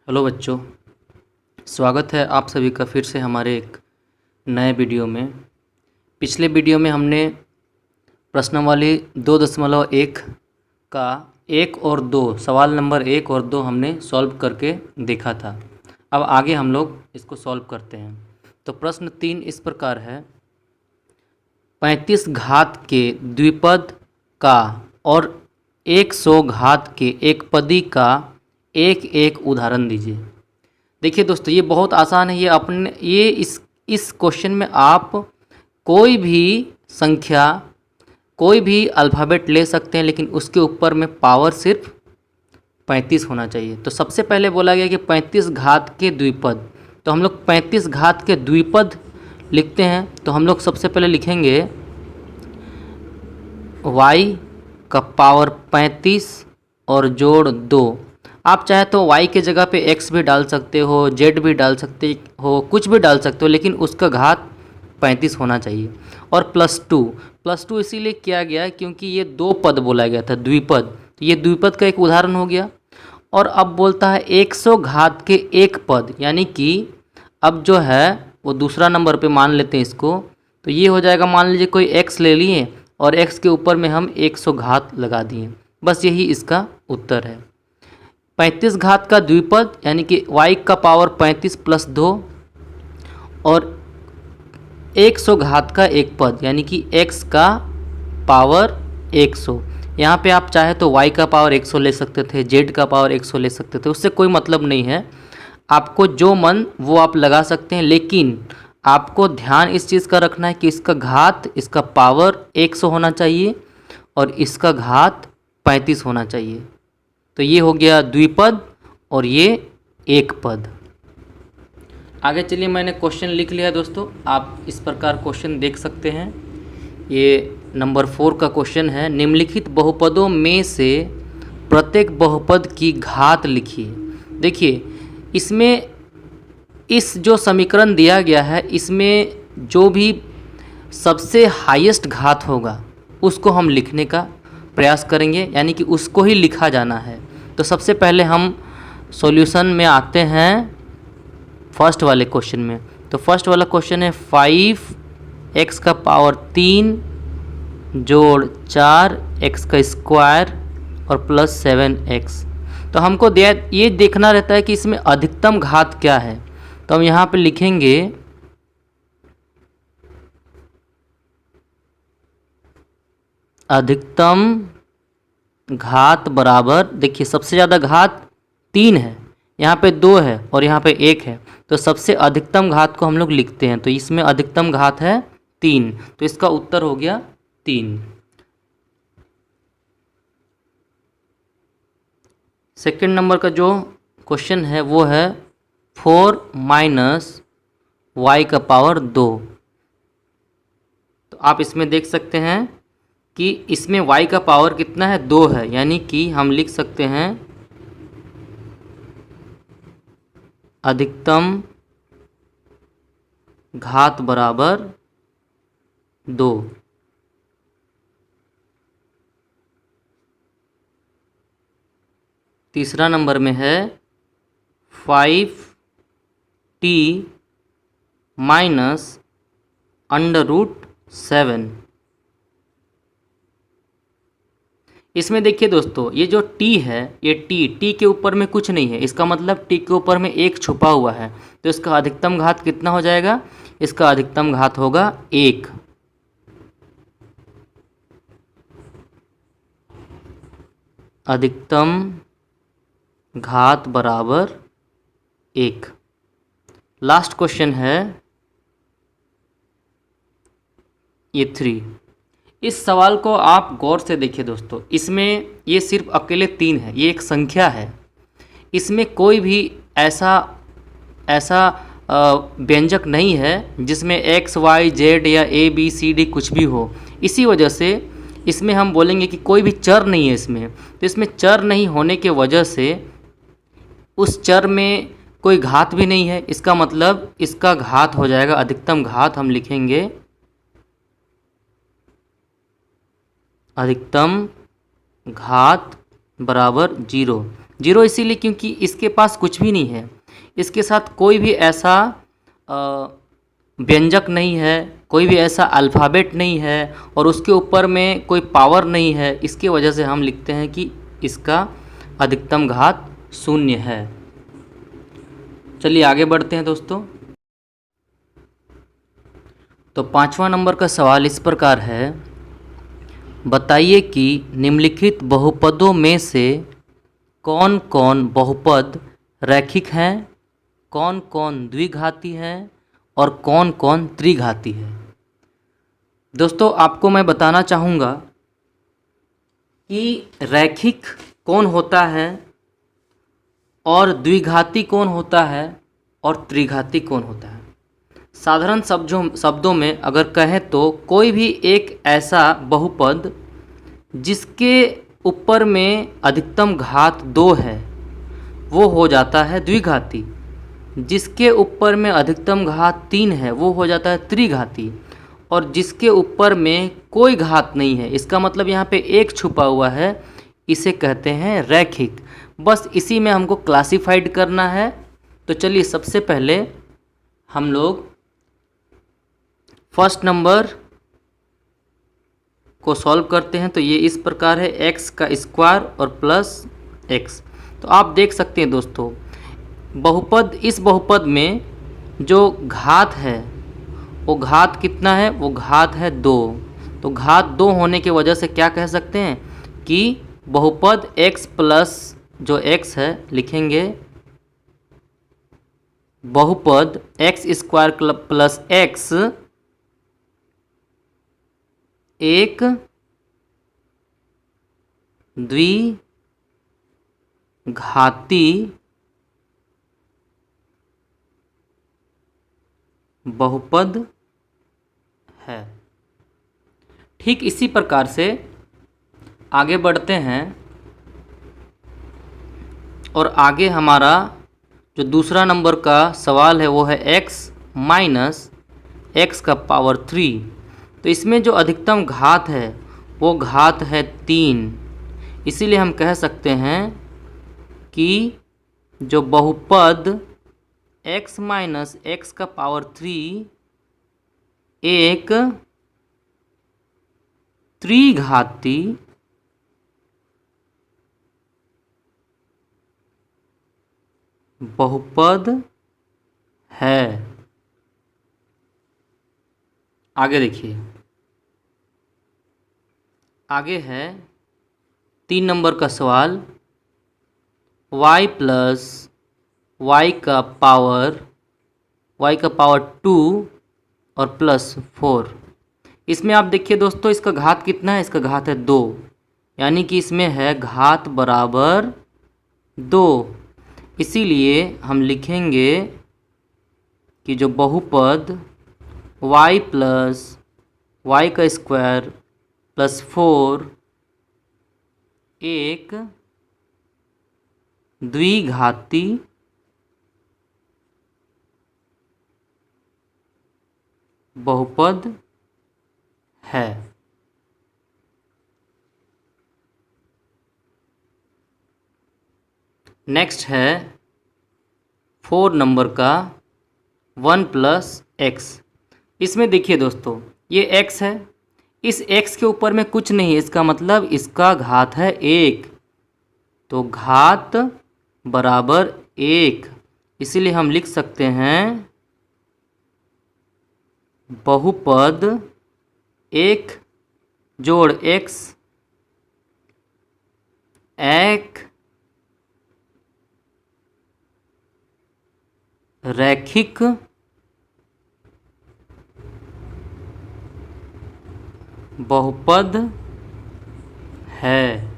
Hello बच्चों, स्वागत है आप सभी का फिर से हमारे एक नए वीडियो में। पिछले वीडियो में हमने प्रश्नावली 2.1 का 1 और 2 सवाल नंबर 1 और 2 हमने सॉल्व करके देखा था। अब आगे हम लोग इसको सॉल्व करते हैं। तो प्रश्न 3 इस प्रकार है, 35 घात के द्विपद का और 100 घात के एकपदी का एक एक उदाहरण दीजिए। देखिए दोस्तों, ये बहुत आसान है। ये इस क्वेश्चन में आप कोई भी संख्या, कोई भी अल्फ़ाबेट ले सकते हैं, लेकिन उसके ऊपर में पावर सिर्फ 35 होना चाहिए। तो सबसे पहले बोला गया कि 35 घात के द्विपद। तो हम लोग 35 घात के द्विपद लिखते हैं। तो हम लोग सबसे पहले लिखेंगे y का पावर 35 और जोड़ 2। आप चाहे तो y के जगह पे x भी डाल सकते हो, z भी डाल सकते हो, कुछ भी डाल सकते हो, लेकिन उसका घात 35 होना चाहिए। और +2 इसीलिए किया गया क्योंकि ये दो पद बोला गया था, द्विपद। तो ये द्विपद का एक उदाहरण हो गया। और अब बोलता है 100 घात के एक पद, यानी कि अब जो है वो दूसरा नंबर पे मान लेते हैं इसको। तो ये हो जाएगा, मान लीजिए कोई x ले लिए और x के ऊपर में हम 100 घात लगा दिए। बस यही इसका उत्तर है। 35 घात का द्विपद यानी कि y का पावर 35 + 2 और 100 घात का एक पद यानी कि x का पावर 100। यहाँ पे आप चाहे तो y का पावर 100 ले सकते थे, z का पावर 100 ले सकते थे, उससे कोई मतलब नहीं है। आपको जो मन वो आप लगा सकते हैं, लेकिन आपको ध्यान इस चीज़ का रखना है कि इसका घात, इसका पावर 100 होना चाहिए और इसका घात 35 होना चाहिए। तो ये हो गया द्विपद और ये एक पद। आगे चलिए, मैंने क्वेश्चन लिख लिया दोस्तों, आप इस प्रकार क्वेश्चन देख सकते हैं। ये नंबर 4 का क्वेश्चन है, निम्नलिखित बहुपदों में से प्रत्येक बहुपद की घात लिखिए। देखिए, इसमें इस जो समीकरण दिया गया है, इसमें जो भी सबसे हाईएस्ट घात होगा उसको हम लिखने का प्रयास करेंगे, यानी कि उसको ही लिखा जाना है। तो सबसे पहले हम सॉल्यूशन में आते हैं फर्स्ट वाले क्वेश्चन में। तो फर्स्ट वाला क्वेश्चन है 5x का पावर 3 जोड़ 4x का स्क्वायर और +7x। तो हमको ये देखना रहता है कि इसमें अधिकतम घात क्या है। तो हम यहाँ पे लिखेंगे अधिकतम घात बराबर, देखिए सबसे ज़्यादा घात 3 है, यहाँ पे 2 है और यहाँ पे 1 है। तो सबसे अधिकतम घात को हम लोग लिखते हैं। तो इसमें अधिकतम घात है 3, तो इसका उत्तर हो गया 3। सेकंड नंबर का जो क्वेश्चन है वो है 4 - y का पावर 2। तो आप इसमें देख सकते हैं कि इसमें y का पावर कितना है, 2 है, यानी कि हम लिख सकते हैं अधिकतम घात बराबर 2। तीसरा नंबर में है 5t - √7। इसमें देखिए दोस्तों, ये जो t है, ये t के ऊपर में कुछ नहीं है, इसका मतलब t के ऊपर में 1 छुपा हुआ है। तो इसका अधिकतम घात कितना हो जाएगा, इसका अधिकतम घात होगा 1। अधिकतम घात बराबर 1। लास्ट क्वेश्चन है ये 3। इस सवाल को आप गौर से देखिए दोस्तों, इसमें ये सिर्फ अकेले 3 है, ये एक संख्या है। इसमें कोई भी ऐसा व्यंजक नहीं है जिसमें x, y, z या a, b, c, d कुछ भी हो। इसी वजह से इसमें हम बोलेंगे कि कोई भी चर नहीं है इसमें। तो इसमें चर नहीं होने के वजह से उस चर में कोई घात भी नहीं है। इसका मतलब इसका घात हो जाएगा, अधिकतम घात हम लिखेंगे अधिकतम घात बराबर 0। जीरो इसीलिए क्योंकि इसके पास कुछ भी नहीं है, इसके साथ कोई भी ऐसा व्यंजक नहीं है, कोई भी ऐसा अल्फ़ाबेट नहीं है और उसके ऊपर में कोई पावर नहीं है। इसकी वजह से हम लिखते हैं कि इसका अधिकतम घात शून्य है। चलिए आगे बढ़ते हैं दोस्तों। तो 5वां नंबर का सवाल इस प्रकार है, बताइए कि निम्नलिखित बहुपदों में से कौन कौन बहुपद रैखिक हैं, कौन कौन द्विघाती हैं और कौन कौन त्रिघाती है। दोस्तों आपको मैं बताना चाहूँगा कि रैखिक कौन होता है और द्विघाती कौन होता है और त्रिघाती कौन होता है। साधारण शब्दों में अगर कहें तो कोई भी एक ऐसा बहुपद जिसके ऊपर में अधिकतम घात 2 है वो हो जाता है द्विघाती, जिसके ऊपर में अधिकतम घात 3 है वो हो जाता है त्रिघाती, और जिसके ऊपर में कोई घात नहीं है, इसका मतलब यहाँ पे एक छुपा हुआ है, इसे कहते हैं रैखिक। बस इसी में हमको क्लासिफाइड करना है। तो चलिए सबसे पहले हम लोग फर्स्ट नंबर को सॉल्व करते हैं। तो ये इस प्रकार है, x का स्क्वायर और प्लस x। तो आप देख सकते हैं दोस्तों, इस बहुपद में जो घात है वो घात कितना है, वो घात है 2। तो घात 2 होने की वजह से क्या कह सकते हैं कि बहुपद x प्लस जो x है लिखेंगे बहुपद x स्क्वायर प्लस x एक द्विघाती बहुपद है। ठीक इसी प्रकार से आगे बढ़ते हैं और आगे हमारा जो दूसरा नंबर का सवाल है वो है x माइनस x का पावर 3। तो इसमें जो अधिकतम घात है वो घात है 3। इसीलिए हम कह सकते हैं कि जो बहुपद x माइनस x का पावर 3 एक त्रिघाती बहुपद है। आगे देखिए, आगे है 3 नंबर का सवाल, y प्लस y का पावर 2 और प्लस 4। इसमें आप देखिए दोस्तों, इसका घात कितना है, इसका घात है 2, यानी कि इसमें है घात बराबर 2। इसीलिए हम लिखेंगे कि जो बहुपद y प्लस y का स्क्वायर प्लस 4 एक द्विघाती बहुपद है। नेक्स्ट है 4 नंबर का 1 प्लस x। इसमें देखिए दोस्तों, ये x है, इस x के ऊपर में कुछ नहीं है, इसका मतलब इसका घात है 1। तो घात बराबर 1, इसीलिए हम लिख सकते हैं बहुपद 1 जोड़ x एक रैखिक बहुपद है।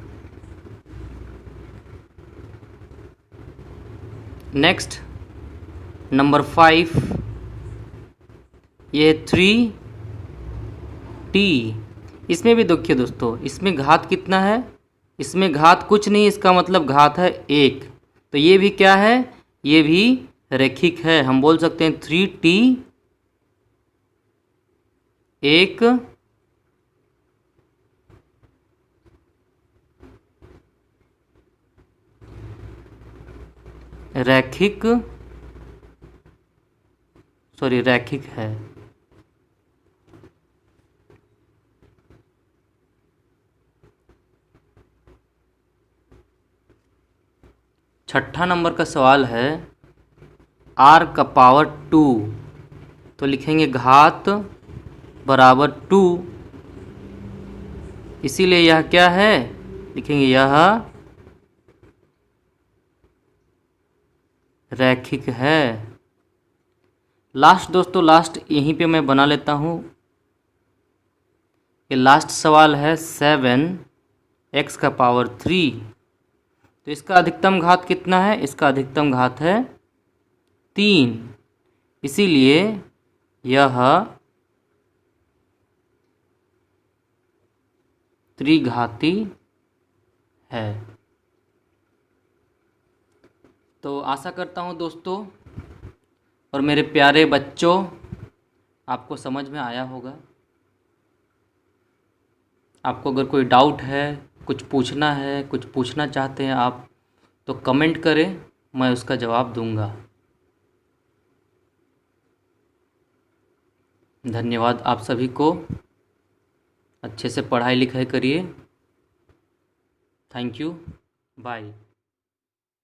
नेक्स्ट नंबर 5, ये 3t। इसमें भी देखिए दोस्तों, इसमें घात कितना है, इसमें घात कुछ नहीं, इसका मतलब घात है 1। तो ये भी क्या है, ये भी रैखिक है। हम बोल सकते हैं 3t एक रैखिक रैखिक है। छठा नंबर का सवाल है r का पावर 2, तो लिखेंगे घात बराबर 2, इसीलिए यह क्या है, लिखेंगे यह रैखिक है। लास्ट दोस्तों, लास्ट यहीं पे मैं बना लेता हूँ। ये लास्ट सवाल है 7x का पावर 3, तो इसका अधिकतम घात कितना है, इसका अधिकतम घात है 3, इसीलिए यह त्रिघाती है। तो आशा करता हूँ दोस्तों और मेरे प्यारे बच्चों, आपको समझ में आया होगा। आपको अगर कोई डाउट है, कुछ पूछना है, कुछ पूछना चाहते हैं आप, तो कमेंट करें, मैं उसका जवाब दूंगा। धन्यवाद आप सभी को। अच्छे से पढ़ाई लिखाई करिए। Thank you, bye.